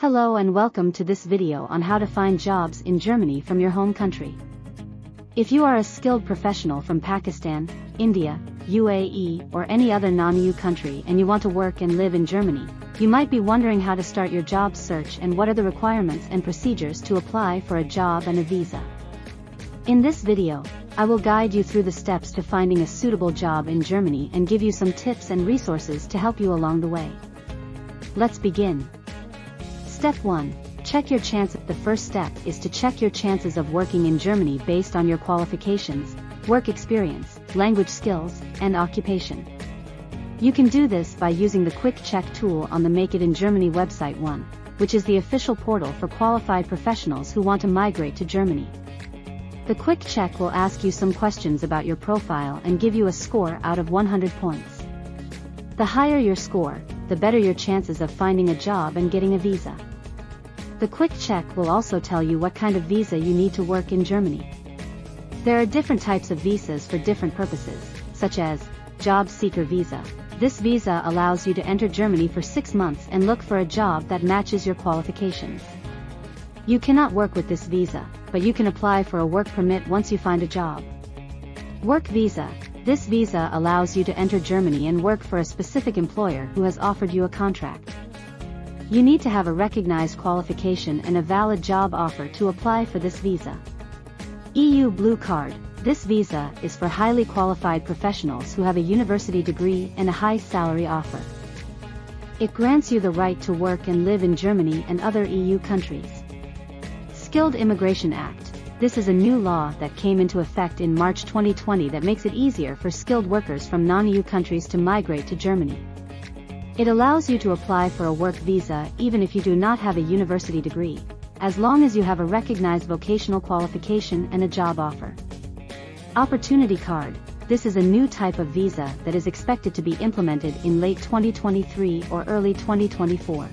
Hello and welcome to this video on how to find jobs in Germany from your home country. If you are a skilled professional from Pakistan, India, UAE or any other non-EU country and you want to work and live in Germany, you might be wondering how to start your job search and what are the requirements and procedures to apply for a job and a visa. In this video, I will guide you through the steps to finding a suitable job in Germany and give you some tips and resources to help you along the way. Let's begin. Step 1. Check your chances. The first step is to check your chances of working in Germany based on your qualifications, work experience, language skills, and occupation. You can do this by using the Quick Check tool on the Make It in Germany website 1, which is the official portal for qualified professionals who want to migrate to Germany. The Quick Check will ask you some questions about your profile and give you a score out of 100 points. The higher your score, the better your chances of finding a job and getting a visa. The Quick Check will also tell you what kind of visa you need to work in Germany. There are different types of visas for different purposes, such as Job Seeker Visa. This visa allows you to enter Germany for 6 months and look for a job that matches your qualifications. You cannot work with this visa, but you can apply for a work permit once you find a job. Work Visa. This visa allows you to enter Germany and work for a specific employer who has offered you a contract. You need to have a recognized qualification and a valid job offer to apply for this visa. EU Blue Card. This visa is for highly qualified professionals who have a university degree and a high salary offer. It grants you the right to work and live in Germany and other EU countries. Skilled Immigration Act. This is a new law that came into effect in March 2020 that makes it easier for skilled workers from non-EU countries to migrate to Germany. It allows you to apply for a work visa even if you do not have a university degree, as long as you have a recognized vocational qualification and a job offer. Opportunity Card. This is a new type of visa that is expected to be implemented in late 2023 or early 2024.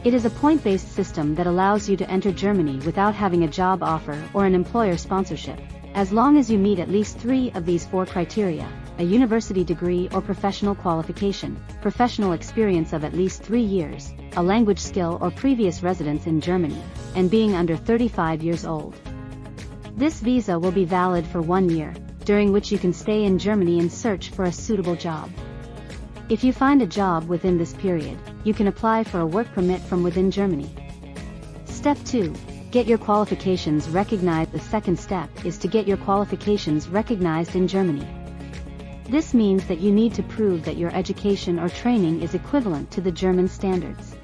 It is a point-based system that allows you to enter Germany without having a job offer or an employer sponsorship, as long as you meet at least 3 of these 4 criteria: a university degree or professional qualification, professional experience of at least 3 years, a language skill or previous residence in Germany, and being under 35 years old. This visa will be valid for 1 year, during which you can stay in Germany and search for a suitable job. If you find a job within this period, you can apply for a work permit from within Germany. Step 2. Get your qualifications recognized. The second step is to get your qualifications recognized in Germany. This means that you need to prove that your education or training is equivalent to the German standards.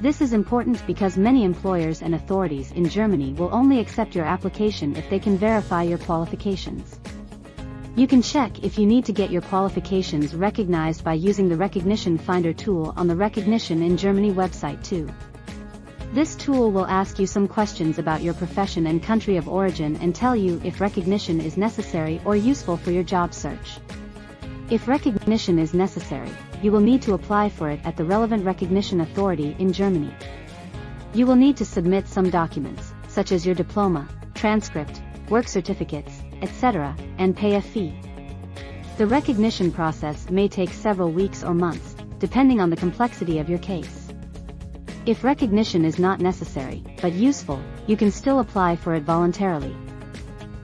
This is important because many employers and authorities in Germany will only accept your application if they can verify your qualifications. You can check if you need to get your qualifications recognized by using the Recognition Finder tool on the Recognition in Germany website too. This tool will ask you some questions about your profession and country of origin and tell you if recognition is necessary or useful for your job search. If recognition is necessary, you will need to apply for it at the relevant recognition authority in Germany. You will need to submit some documents, such as your diploma, transcript, work certificates, etc., and pay a fee. The recognition process may take several weeks or months, depending on the complexity of your case. If recognition is not necessary, but useful, you can still apply for it voluntarily.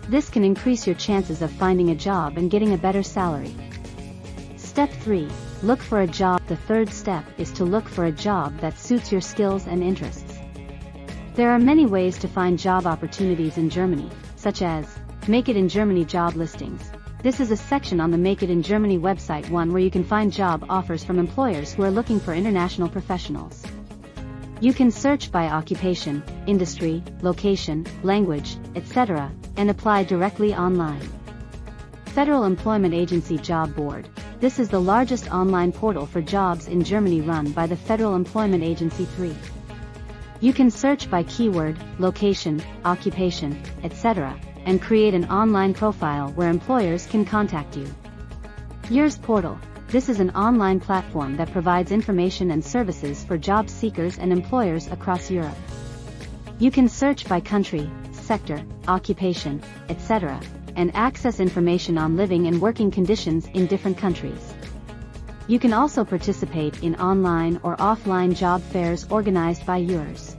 This can increase your chances of finding a job and getting a better salary. Step 3. Look for a job. The third step is to look for a job that suits your skills and interests. There are many ways to find job opportunities in Germany, such as Make It in Germany job listings. This is a section on the Make It in Germany website 1 where you can find job offers from employers who are looking for international professionals. You can search by occupation, industry, location, language, etc., and apply directly online. Federal Employment Agency Job Board. This is the largest online portal for jobs in Germany run by the Federal Employment Agency 3. You can search by keyword, location, occupation, etc., and create an online profile where employers can contact you. Yours Portal. This is an online platform that provides information and services for job seekers and employers across Europe. You can search by country, sector, occupation, etc., and access information on living and working conditions in different countries. You can also participate in online or offline job fairs organized by yours.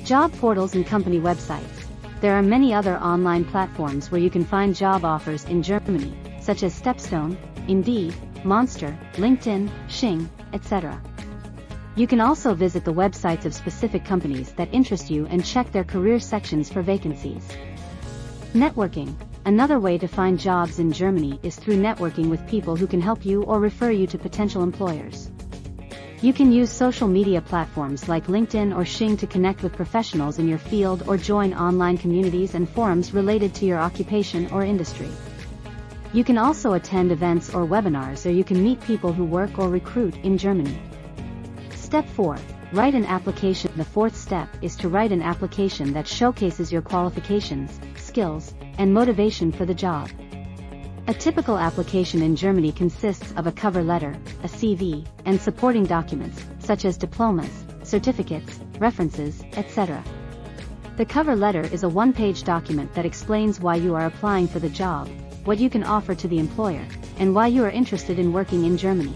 Job portals and company websites. There are many other online platforms where you can find job offers in Germany, such as Stepstone, Indeed, Monster, LinkedIn, Xing, etc. You can also visit the websites of specific companies that interest you and check their career sections for vacancies. Networking. Another way to find jobs in Germany is through networking with people who can help you or refer you to potential employers. You can use social media platforms like LinkedIn or Xing to connect with professionals in your field or join online communities and forums related to your occupation or industry. You can also attend events or webinars, or you can meet people who work or recruit in Germany. Step 4. Write an application. The fourth step is to write an application that showcases your qualifications, skills, and motivation for the job. A typical application in Germany consists of a cover letter, a CV, and supporting documents, such as diplomas, certificates, references, etc. The cover letter is a one-page document that explains why you are applying for the job, what you can offer to the employer, and why you are interested in working in Germany.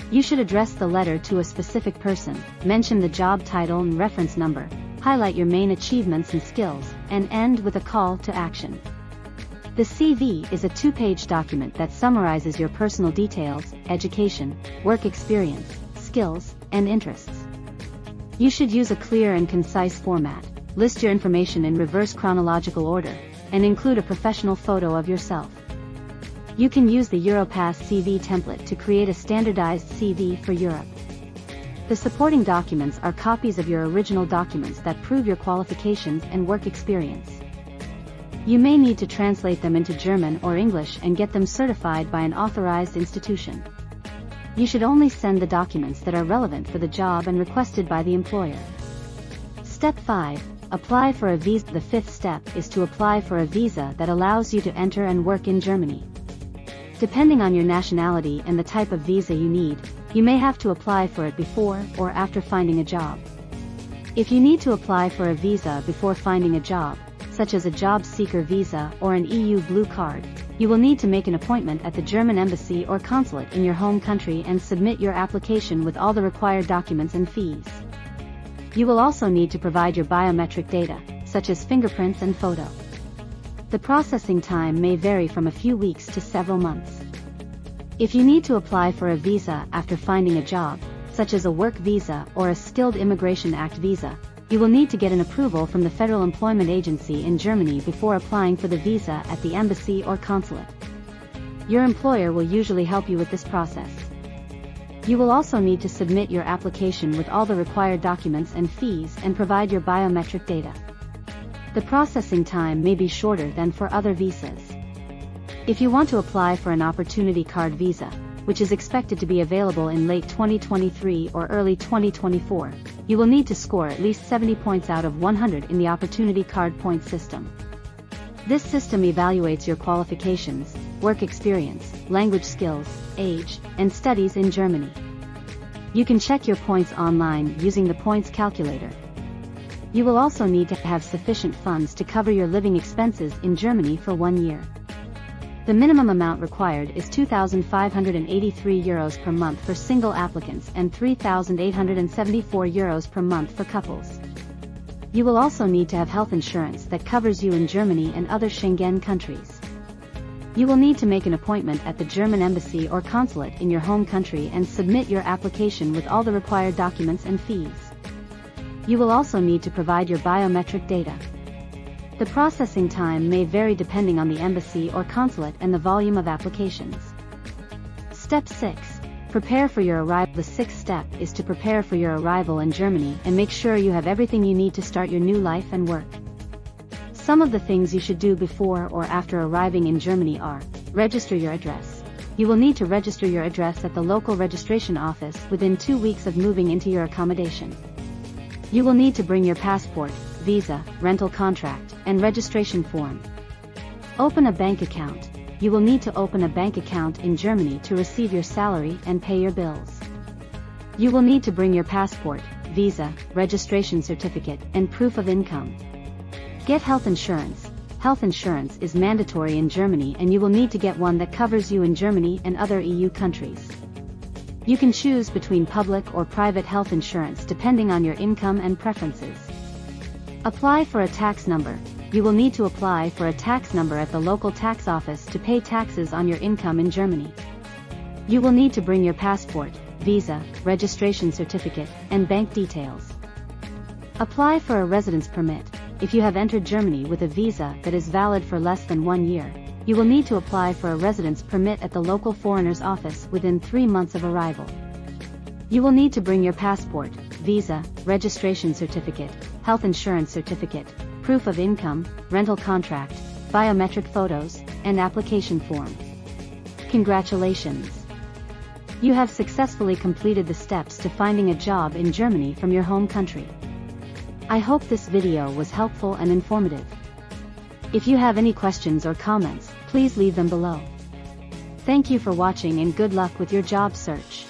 You should address the letter to a specific person, mention the job title and reference number, highlight your main achievements and skills, and end with a call to action. The CV is a two-page document that summarizes your personal details, education, work experience, skills, and interests. You should use a clear and concise format, list your information in reverse chronological order, and include a professional photo of yourself. You can use the Europass CV template to create a standardized CV for Europe. The supporting documents are copies of your original documents that prove your qualifications and work experience. You may need to translate them into German or English and get them certified by an authorized institution. You should only send the documents that are relevant for the job and requested by the employer. Step 5. Apply for a visa. The fifth step is to apply for a visa that allows you to enter and work in Germany. Depending on your nationality and the type of visa you need, you may have to apply for it before or after finding a job. If you need to apply for a visa before finding a job, such as a job seeker visa or an EU blue card, you will need to make an appointment at the German embassy or consulate in your home country and submit your application with all the required documents and fees. You will also need to provide your biometric data, such as fingerprints and photo. The processing time may vary from a few weeks to several months. If you need to apply for a visa after finding a job, such as a work visa or a Skilled Immigration Act visa, you will need to get an approval from the Federal Employment Agency in Germany before applying for the visa at the embassy or consulate. Your employer will usually help you with this process. You will also need to submit your application with all the required documents and fees and provide your biometric data. The processing time may be shorter than for other visas. If you want to apply for an Opportunity Card visa, which is expected to be available in late 2023 or early 2024, you will need to score at least 70 points out of 100 in the Opportunity Card point system. This system evaluates your qualifications, work experience, language skills, age, and studies in Germany. You can check your points online using the points calculator. You will also need to have sufficient funds to cover your living expenses in Germany for 1 year. The minimum amount required is €2,583 per month for single applicants and €3,874 per month for couples. You will also need to have health insurance that covers you in Germany and other Schengen countries. You will need to make an appointment at the German embassy or consulate in your home country and submit your application with all the required documents and fees. You will also need to provide your biometric data. The processing time may vary depending on the embassy or consulate and the volume of applications. Step 6. Prepare for your arrival. The sixth step is to prepare for your arrival in Germany and make sure you have everything you need to start your new life and work. Some of the things you should do before or after arriving in Germany are: register your address. You will need to register your address at the local registration office within 2 weeks of moving into your accommodation. You will need to bring your passport, visa, rental contract, and registration form. Open a bank account. You will need to open a bank account in Germany to receive your salary and pay your bills. You will need to bring your passport, visa, registration certificate, and proof of income. Get health insurance. Health insurance is mandatory in Germany and you will need to get one that covers you in Germany and other EU countries. You can choose between public or private health insurance depending on your income and preferences. Apply for a tax number. You will need to apply for a tax number at the local tax office to pay taxes on your income in Germany. You will need to bring your passport, visa, registration certificate, and bank details. Apply for a residence permit. If you have entered Germany with a visa that is valid for less than 1 year, you will need to apply for a residence permit at the local foreigner's office within 3 months of arrival. You will need to bring your passport, visa, registration certificate, health insurance certificate, proof of income, rental contract, biometric photos, and application form. Congratulations! You have successfully completed the steps to finding a job in Germany from your home country. I hope this video was helpful and informative. If you have any questions or comments, please leave them below. Thank you for watching and good luck with your job search.